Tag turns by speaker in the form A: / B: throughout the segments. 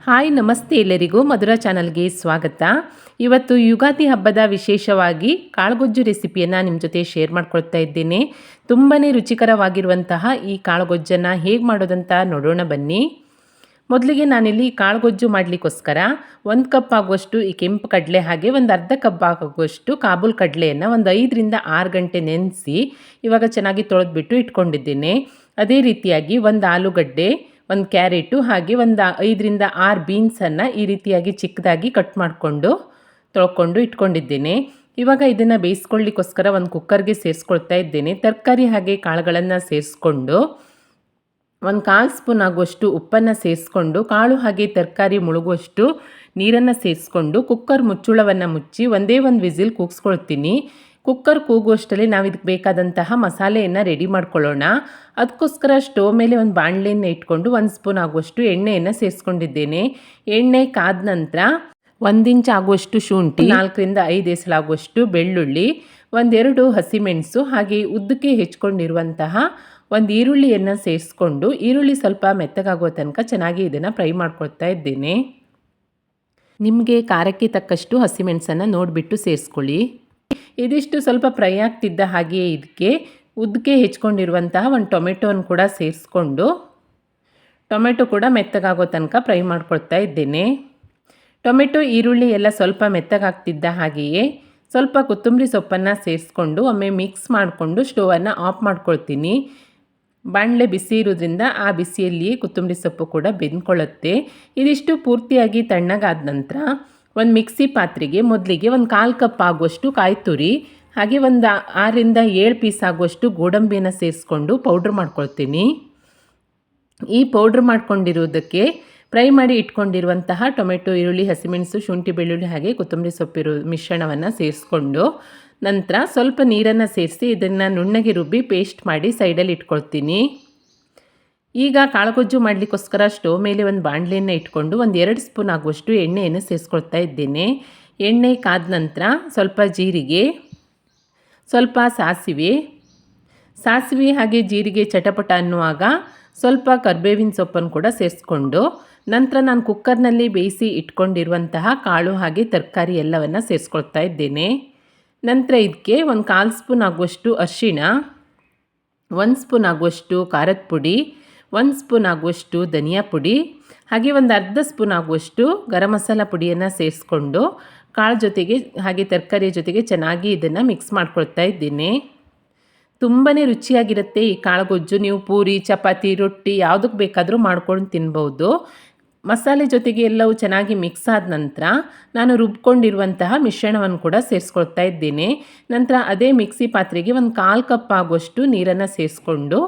A: Hi ನಮಸ್ತೆ ಎಲ್ಲರಿಗೂ ಮಧುರ ಚಾನಲ್ಗೆ ಸ್ವಾಗತ. ಇವತ್ತು ಯುಗಾದಿ ಹಬ್ಬದ ವಿಶೇಷವಾಗಿ ಕಾಳುಗೊಜ್ಜು ರೆಸಿಪಿಯನ್ನು ನಿಮ್ಮ ಜೊತೆ ಶೇರ್ ಮಾಡ್ಕೊಳ್ತಾ ಇದ್ದೇನೆ. ತುಂಬಾ ರುಚಿಕರವಾಗಿರುವಂತಹ ಈ ಕಾಳುಗೊಜ್ಜನ್ನು ಹೇಗೆ ಮಾಡೋದಂತ ನೋಡೋಣ ಬನ್ನಿ. ಮೊದಲಿಗೆ ನಾನಿಲ್ಲಿ ಕಾಳುಗೊಜ್ಜು ಮಾಡಲಿಕ್ಕೋಸ್ಕರ 1 ಕಪ್ ಆಗುವಷ್ಟು ಈ ಕೆಂಪು ಕಡಲೆ ಹಾಗೆ ಒಂದು ಅರ್ಧ ಕಪ್ ಆಗುವಷ್ಟು ಕಾಬೂಲ್ ಕಡಲೆಯನ್ನು ಒಂದು 5 ರಿಂದ 6 ಗಂಟೆ ನೆನೆಸಿ ಇವಾಗ ಚೆನ್ನಾಗಿ ತೊಳೆದ್ಬಿಟ್ಟು ಇಟ್ಕೊಂಡಿದ್ದೇನೆ. ಅದೇ ರೀತಿಯಾಗಿ ಒಂದು ಆಲೂಗಡ್ಡೆ, ಒಂದು ಕ್ಯಾರೆಟು ಹಾಗೆ ಒಂದು 5 ರಿಂದ 6 ಬೀನ್ಸನ್ನು ಈ ರೀತಿಯಾಗಿ ಚಿಕ್ಕದಾಗಿ ಕಟ್ ಮಾಡಿಕೊಂಡು ತೊಳ್ಕೊಂಡು ಇಟ್ಕೊಂಡಿದ್ದೇನೆ. ಇವಾಗ ಇದನ್ನು ಬೇಯಿಸ್ಕೊಳ್ಳಿಕ್ಕೋಸ್ಕರ ಒಂದು ಕುಕ್ಕರ್ಗೆ ಸೇರಿಸ್ಕೊಳ್ತಾ ಇದ್ದೇನೆ. ತರಕಾರಿ ಹಾಗೆ ಕಾಳುಗಳನ್ನು ಸೇರಿಸ್ಕೊಂಡು 1/4 ಸ್ಪೂನ್ ಆಗುವಷ್ಟು ಉಪ್ಪನ್ನು ಸೇರಿಸ್ಕೊಂಡು ಕಾಳು ಹಾಗೆ ತರಕಾರಿ ಮುಳುಗುವಷ್ಟು ನೀರನ್ನು ಸೇರಿಸ್ಕೊಂಡು ಕುಕ್ಕರ್ ಮುಚ್ಚುಳವನ್ನು ಮುಚ್ಚಿ ಒಂದೇ ಒಂದು ವಿಸಿಲ್ ಕೂಗಿಸ್ಕೊಳ್ತೀನಿ. ಕುಕ್ಕರ್ ಕೂಗುವಷ್ಟರಲ್ಲಿ ನಾವು ಇದಕ್ಕೆ ಬೇಕಾದಂತಹ ಮಸಾಲೆಯನ್ನು ರೆಡಿ ಮಾಡ್ಕೊಳ್ಳೋಣ. ಅದಕ್ಕೋಸ್ಕರ ಸ್ಟವ್ ಮೇಲೆ ಒಂದು ಬಾಣಲೆಯನ್ನು ಇಟ್ಕೊಂಡು 1 ಸ್ಪೂನ್ ಆಗುವಷ್ಟು ಎಣ್ಣೆಯನ್ನು ಸೇರಿಸ್ಕೊಂಡಿದ್ದೇನೆ. ಎಣ್ಣೆ ಕಾದ ನಂತರ 1 ಇಂಚ್ ಆಗುವಷ್ಟು ಶುಂಠಿ, 4 ರಿಂದ 5 ಎಸಳಾಗುವಷ್ಟು ಬೆಳ್ಳುಳ್ಳಿ, 1-2 ಹಸಿಮೆಣಸು ಹಾಗೆ ಉದ್ದಕ್ಕೆ ಹೆಚ್ಕೊಂಡಿರುವಂತಹ ಒಂದು ಈರುಳ್ಳಿಯನ್ನು ಸೇರಿಸ್ಕೊಂಡು ಈರುಳ್ಳಿ ಸ್ವಲ್ಪ ಮೆತ್ತಗಾಗುವ ತನಕ ಚೆನ್ನಾಗಿ ಇದನ್ನು ಫ್ರೈ ಮಾಡ್ಕೊಳ್ತಾ ಇದ್ದೇನೆ. ನಿಮಗೆ ಖಾರಕ್ಕೆ ತಕ್ಕಷ್ಟು ಹಸಿಮೆಣಸನ್ನು ನೋಡಿಬಿಟ್ಟು ಸೇರಿಸ್ಕೊಳ್ಳಿ. ಇದಿಷ್ಟು ಸ್ವಲ್ಪ ಫ್ರೈ ಆಗ್ತಿದ್ದ ಹಾಗೆಯೇ ಇದಕ್ಕೆ ಉದ್ದಕ್ಕೆ ಹೆಚ್ಕೊಂಡಿರುವಂತಹ ಒಂದು ಟೊಮೆಟೊವನ್ನು ಕೂಡ ಸೇರಿಸ್ಕೊಂಡು ಟೊಮೆಟೊ ಕೂಡ ಮೆತ್ತಗಾಗೋ ತನಕ ಫ್ರೈ ಮಾಡ್ಕೊಳ್ತಾ ಇದ್ದೇನೆ. ಟೊಮೆಟೊ ಈರುಳ್ಳಿ ಎಲ್ಲ ಸ್ವಲ್ಪ ಮೆತ್ತಗಾಗ್ತಿದ್ದ ಹಾಗೆಯೇ ಸ್ವಲ್ಪ ಕೊತ್ತಂಬರಿ ಸೊಪ್ಪನ್ನು ಸೇರಿಸ್ಕೊಂಡು ಒಮ್ಮೆ ಮಿಕ್ಸ್ ಮಾಡಿಕೊಂಡು ಸ್ಟವನ್ನು ಆಫ್ ಮಾಡ್ಕೊಳ್ತೀನಿ. ಬಾಣಲೆ ಬಿಸಿ ಇರೋದ್ರಿಂದ ಆ ಬಿಸಿಯಲ್ಲಿಯೇ ಕೊತ್ತಂಬರಿ ಸೊಪ್ಪು ಕೂಡ ಬೆಂದ್ಕೊಳ್ಳುತ್ತೆ. ಇದಿಷ್ಟು ಪೂರ್ತಿಯಾಗಿ ತಣ್ಣಗಾದ ನಂತರ ಒಂದು ಮಿಕ್ಸಿ ಪಾತ್ರೆಗೆ ಮೊದಲಿಗೆ 1/4 ಕಪ್ ಆಗುವಷ್ಟು ಕಾಯಿ ತುರಿ ಹಾಗೆ ಒಂದು 6 ರಿಂದ 7 ಪೀಸ್ ಆಗುವಷ್ಟು ಗೋಡಂಬಿಯನ್ನು ಸೇರಿಸ್ಕೊಂಡು ಪೌಡ್ರ್ ಮಾಡ್ಕೊಳ್ತೀನಿ. ಈ ಪೌಡ್ರ್ ಮಾಡ್ಕೊಂಡಿರೋದಕ್ಕೆ ಫ್ರೈ ಮಾಡಿ ಇಟ್ಕೊಂಡಿರುವಂತಹ ಟೊಮೆಟೊ, ಈರುಳ್ಳಿ, ಹಸಿಮೆಣಸು, ಶುಂಠಿ, ಬೆಳ್ಳುಳ್ಳಿ ಹಾಗೆ ಕೊತ್ತಂಬರಿ ಸೊಪ್ಪಿರೋ ಮಿಶ್ರಣವನ್ನು ಸೇರಿಸ್ಕೊಂಡು ನಂತರ ಸ್ವಲ್ಪ ನೀರನ್ನು ಸೇರಿಸಿ ಇದನ್ನು ನುಣ್ಣಗೆ ರುಬ್ಬಿ ಪೇಸ್ಟ್ ಮಾಡಿ ಸೈಡಲ್ಲಿ ಇಟ್ಕೊಳ್ತೀನಿ. ಈಗ ಕಾಳುಗೊಜ್ಜು ಮಾಡಲಿಕ್ಕೋಸ್ಕರ ಸ್ಟವ್ ಮೇಲೆ ಒಂದು ಬಾಣಲೆಯನ್ನು ಇಟ್ಕೊಂಡು 1-2 ಸ್ಪೂನ್ ಆಗುವಷ್ಟು ಎಣ್ಣೆಯನ್ನು ಸೇರಿಸ್ಕೊಳ್ತಾ ಇದ್ದೇನೆ. ಎಣ್ಣೆ ಕಾದ ನಂತರ ಸ್ವಲ್ಪ ಜೀರಿಗೆ, ಸ್ವಲ್ಪ ಸಾಸಿವೆ ಹಾಗೆ ಜೀರಿಗೆ ಚಟಪಟ ಅನ್ನುವಾಗ ಸ್ವಲ್ಪ ಕರಿಬೇವಿನ ಸೊಪ್ಪನ್ನು ಕೂಡ ಸೇರಿಸ್ಕೊಂಡು ನಂತರ ನಾನು ಕುಕ್ಕರ್ನಲ್ಲಿ ಬೇಯಿಸಿ ಇಟ್ಕೊಂಡಿರುವಂತಹ ಕಾಳು ಹಾಗೆ ತರಕಾರಿ ಎಲ್ಲವನ್ನು ಸೇರಿಸ್ಕೊಳ್ತಾ ಇದ್ದೇನೆ. ನಂತರ ಇದಕ್ಕೆ 1/4 ಸ್ಪೂನ್ ಆಗುವಷ್ಟು ಅರಿಶಿಣ, 1 ಸ್ಪೂನ್ ಆಗುವಷ್ಟು ಖಾರದ ಪುಡಿ, 1 ಸ್ಪೂನ್ ಆಗುವಷ್ಟು ಧನಿಯಾ ಪುಡಿ ಹಾಗೆ ಒಂದು ಅರ್ಧ ಸ್ಪೂನ್ ಆಗುವಷ್ಟು ಗರಂ ಮಸಾಲ ಪುಡಿಯನ್ನು ಸೇರಿಸ್ಕೊಂಡು ಕಾಳು ಜೊತೆಗೆ ಹಾಗೆ ತರಕಾರಿ ಜೊತೆಗೆ ಚೆನ್ನಾಗಿ ಇದನ್ನು ಮಿಕ್ಸ್ ಮಾಡ್ಕೊಳ್ತಾ ಇದ್ದೀನಿ. ತುಂಬಾ ರುಚಿಯಾಗಿರುತ್ತೆ ಈ ಕಾಳುಗೊಜ್ಜು. ನೀವು ಪೂರಿ, ಚಪಾತಿ, ರೊಟ್ಟಿ ಯಾವುದಕ್ಕೆ ಬೇಕಾದರೂ ಮಾಡ್ಕೊಂಡು ತಿನ್ಬೋದು. ಮಸಾಲೆ ಜೊತೆಗೆ ಎಲ್ಲವೂ ಚೆನ್ನಾಗಿ ಮಿಕ್ಸ್ ಆದ ನಂತರ ನಾನು ರುಬ್ಕೊಂಡಿರುವಂತಹ ಮಿಶ್ರಣವನ್ನು ಕೂಡ ಸೇರಿಸ್ಕೊಳ್ತಾ ಇದ್ದೇನೆ. ನಂತರ ಅದೇ ಮಿಕ್ಸಿ ಪಾತ್ರೆಗೆ 1/4 ಕಪ್ ಆಗುವಷ್ಟು ನೀರನ್ನು ಸೇರಿಸ್ಕೊಂಡು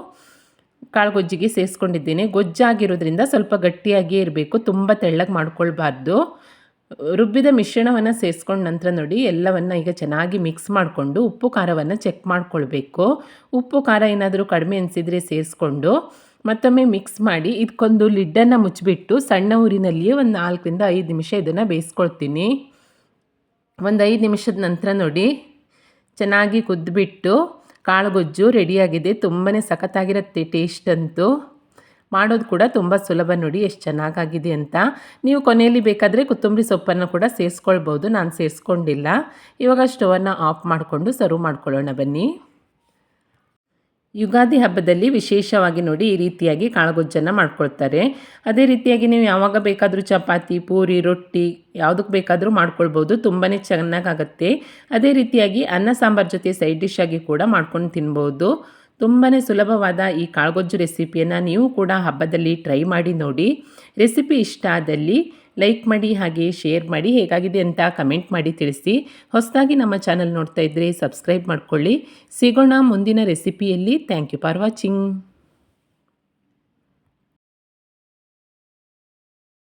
A: ಕಾಳುಗೊಜ್ಜಿಗೆ ಸೇರಿಸ್ಕೊಂಡಿದ್ದೇನೆ. ಗೊಜ್ಜಾಗಿರೋದ್ರಿಂದ ಸ್ವಲ್ಪ ಗಟ್ಟಿಯಾಗಿಯೇ ಇರಬೇಕು, ತುಂಬ ತೆಳ್ಳಗೆ ಮಾಡ್ಕೊಳ್ಬಾರ್ದು. ರುಬ್ಬಿದ ಮಿಶ್ರಣವನ್ನು ಸೇರಿಸ್ಕೊಂಡು ನಂತರ ನೋಡಿ ಎಲ್ಲವನ್ನು ಈಗ ಚೆನ್ನಾಗಿ ಮಿಕ್ಸ್ ಮಾಡಿಕೊಂಡು ಉಪ್ಪು ಖಾರವನ್ನು ಚೆಕ್ ಮಾಡ್ಕೊಳ್ಬೇಕು. ಉಪ್ಪು ಖಾರ ಏನಾದರೂ ಕಡಿಮೆ ಅನಿಸಿದರೆ ಸೇರಿಸ್ಕೊಂಡು ಮತ್ತೊಮ್ಮೆ ಮಿಕ್ಸ್ ಮಾಡಿ ಇದಕ್ಕೊಂದು ಲಿಡ್ಡನ್ನು ಮುಚ್ಚಿಬಿಟ್ಟು ಸಣ್ಣ ಊರಿನಲ್ಲಿಯೇ ಒಂದು 4 ರಿಂದ 5 ನಿಮಿಷ ಇದನ್ನು ಬೇಯಿಸ್ಕೊಳ್ತೀನಿ. ಒಂದು 5 ನಿಮಿಷದ ನಂತರ ನೋಡಿ ಚೆನ್ನಾಗಿ ಕುದ್ದುಬಿಟ್ಟು ಕಾಳುಗೊಜ್ಜು ರೆಡಿಯಾಗಿದೆ. ತುಂಬಾ ಸಖತ್ತಾಗಿರುತ್ತೆ ಟೇಸ್ಟ್ ಅಂತೂ. ಮಾಡೋದು ಕೂಡ ತುಂಬ ಸುಲಭ. ನೋಡಿ ಎಷ್ಟು ಚೆನ್ನಾಗಾಗಿದೆ ಅಂತ. ನೀವು ಕೊನೆಯಲ್ಲಿ ಬೇಕಾದರೆ ಕೊತ್ತಂಬರಿ ಸೊಪ್ಪನ್ನು ಕೂಡ ಸೇರಿಸ್ಕೊಳ್ಬೋದು, ನಾನು ಸೇರಿಸ್ಕೊಂಡಿಲ್ಲ. ಇವಾಗ ಸ್ಟವನ್ನು ಆಫ್ ಮಾಡಿಕೊಂಡು ಸರ್ವ್ ಮಾಡ್ಕೊಳ್ಳೋಣ ಬನ್ನಿ. ಯುಗಾದಿ ಹಬ್ಬದಲ್ಲಿ ವಿಶೇಷವಾಗಿ ನೋಡಿ ಈ ರೀತಿಯಾಗಿ ಕಾಳುಗೊಜ್ಜನ್ನು ಮಾಡ್ಕೊಳ್ತಾರೆ. ಅದೇ ರೀತಿಯಾಗಿ ನೀವು ಯಾವಾಗ ಬೇಕಾದರೂ ಚಪಾತಿ, ಪೂರಿ, ರೊಟ್ಟಿ ಯಾವುದಕ್ಕೆ ಬೇಕಾದರೂ ಮಾಡ್ಕೊಳ್ಬೋದು. ತುಂಬಾ ಚೆನ್ನಾಗಾಗುತ್ತೆ. ಅದೇ ರೀತಿಯಾಗಿ ಅನ್ನ ಸಾಂಬಾರು ಜೊತೆ ಸೈಡ್ ಡಿಶ್ ಆಗಿ ಕೂಡ ಮಾಡ್ಕೊಂಡು ತಿನ್ಬೋದು. ತುಂಬಾ ಸುಲಭವಾದ ಈ ಕಾಳುಗೊಜ್ಜು ರೆಸಿಪಿಯನ್ನು ನೀವು ಕೂಡ ಹಬ್ಬದಲ್ಲಿ ಟ್ರೈ ಮಾಡಿ ನೋಡಿ. ರೆಸಿಪಿ ಇಷ್ಟ ಆದಲ್ಲಿ ಲೈಕ್ ಮಾಡಿ ಹಾಗೆ ಶೇರ್ ಮಾಡಿ, ಹೇಗಾಗಿದೆ ಅಂತ ಕಮೆಂಟ್ ಮಾಡಿ ತಿಳಿಸಿ. ಹೊಸದಾಗಿ ನಮ್ಮ ಚಾನಲ್ ನೋಡ್ತಾ ಇದ್ದರೆ ಸಬ್ಸ್ಕ್ರೈಬ್ ಮಾಡ್ಕೊಳ್ಳಿ. ಸಿಗೋಣ ಮುಂದಿನ ರೆಸಿಪಿಯಲ್ಲಿ. Thank you for watching.